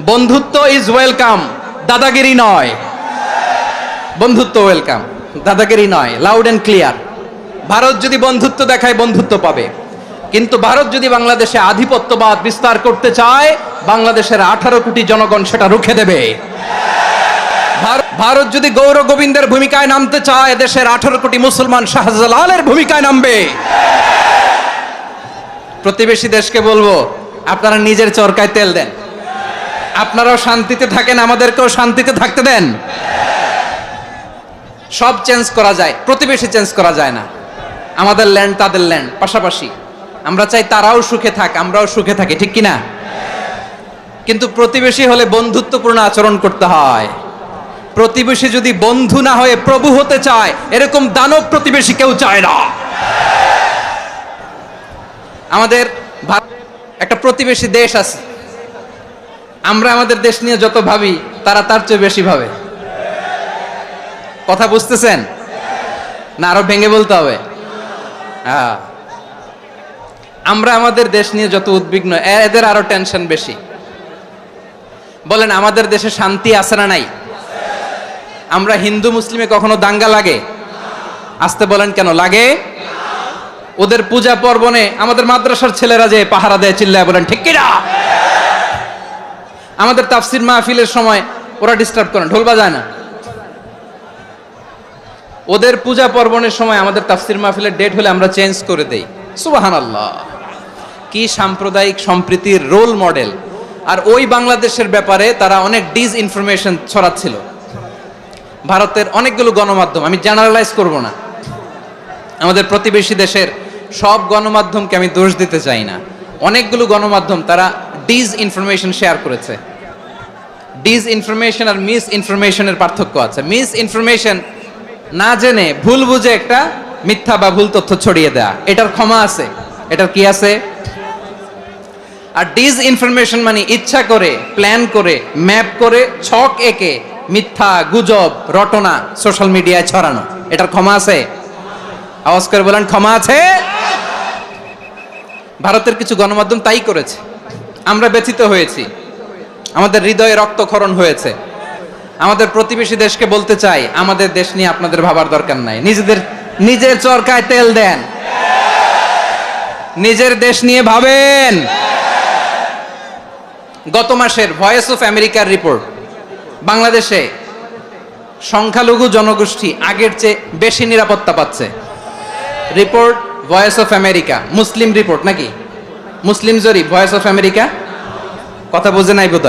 বন্ধুত্ব is welcome, দাদাগিরি নয়। বন্ধুত্ব ওয়েলকাম, দাদাগিরি নয়, লাউড এন্ড ক্লিয়ার। ভারত যদি বন্ধুত্ব দেখায় বন্ধুত্ব পাবে, কিন্তু ভারত যদি বাংলাদেশে আধিপত্যবাদ বিস্তার করতে চায়, বাংলাদেশের 18 কোটি জনগণ সেটা রুখে দেবে। ভারত যদি গৌর গোবিন্দের ভূমিকায় নামতে চায়, দেশের 18 কোটি মুসলমান শাহজালালের ভূমিকায় নামবে। প্রতিবেশী দেশকে বলবো, আপনারা নিজের চরকায় তেল দেন, আপনারাও শান্তিতে থাকেন, আমাদেরকেও শান্তিতে থাকতে দেন। সব চেঞ্জ করা যায়, প্রতিবেশী চেঞ্জ করা যায় না। আমাদের ল্যান্ড তাদের ল্যান্ড, পাশাপাশি। আমরা চাই তারাও সুখে থাক, আমরাও সুখে থাকি, ঠিক কিনা? কিন্তু প্রতিবেশী হলে বন্ধুত্বপূর্ণ আচরণ করতে হয়। প্রতিবেশী যদি বন্ধু না হয়ে প্রভু হতে চায়, এরকম দানব প্রতিবেশী কেউ চায় না। আমাদের একটা প্রতিবেশী দেশ আছে, আমরা আমাদের দেশ নিয়ে যত ভাবি, তারা তার চেয়ে বেশি ভাবে। কথা বুঝতেছেন না? আরো ভেঙে বলতে হবে। হ্যাঁ, আমরা আমাদের দেশ নিয়ে যত উদ্বিগ্ন, এদের আরো টেনশন বেশি। বলেন, আমাদের দেশে শান্তি আছে না নাই? আমরা হিন্দু মুসলিমে কখনো দাঙ্গা লাগে? আসতে বলেন, কেন লাগে? ওদের পূজা পার্বণে আমাদের মাদ্রাসার ছেলেরা যে পাহারা দেয়, চিল্লায় বলেন ঠিক কিনা? আমাদের তাফসির মাহফিলের সময় ওরা ডিস্টার্ব করে, ঢোল বাজায় না। ওদের পূজা পার্বণের সময় আমাদের তাফসির মাহফিলের ডেট হলে আমরা চেঞ্জ করে দেই। সুবহানাল্লাহ, কি সাম্প্রদায়িক সম্প্রীতির রোল মডেল। আর ওই বাংলাদেশের ব্যাপারে তারা অনেক ডিসইনফরমেশন ছড়াচ্ছিল। ভারতের অনেকগুলো গণমাধ্যম, আমি জেনারেলাইজ করব না, আমাদের প্রতিবেশী দেশের সব গণমাধ্যমকে আমি দোষ দিতে চাই না। অনেকগুলো গণমাধ্যম তারা ডিসইনফরমেশন শেয়ার করেছে। ডিসইনফরমেশন আর মিস ইনফরমেশনের পার্থক্য আছে। মিস ইনফরমেশন না জেনে ভুল বুঝে একটা মিথ্যা বা ভুল তথ্য ছড়িয়ে দেয়া, এটার ক্ষমা আছে, এটার কি আছে? আর ডিসইনফরমেশন মানে ইচ্ছা করে, প্ল্যান করে, ম্যাপ করে, ছক এঁকে মিথ্যা, গুজব, রটনা সোশ্যাল মিডিয়ায় ছড়ানো, এটার ক্ষমা আছে? আওয়াজ করে বলেন, ক্ষমা আছে? ভারতের কিছু গণমাধ্যম তাই করেছে। আমরা ব্যথিত হয়েছি, আমাদের হৃদয়ে রক্তক্ষরণ হয়েছে। আমাদের প্রতিবেশী দেশকে বলতে চাই, আমাদের দেশ নিয়ে আপনাদের ভাবার দরকার নাই, নিজের চরকায় তেল দেন, নিজের দেশ নিয়ে ভাবেন। গত মাসের ভয়েস অফ আমেরিকার রিপোর্ট, বাংলাদেশে সংখ্যালঘু জনগোষ্ঠী আগের চেয়ে বেশি নিরাপত্তা পাচ্ছে। Report voice of America, Muslim report নাকি? মুসলিম জরিপ, ভয়েস অফ আমেরিকা। কথা বোঝে নাই বোধহয়।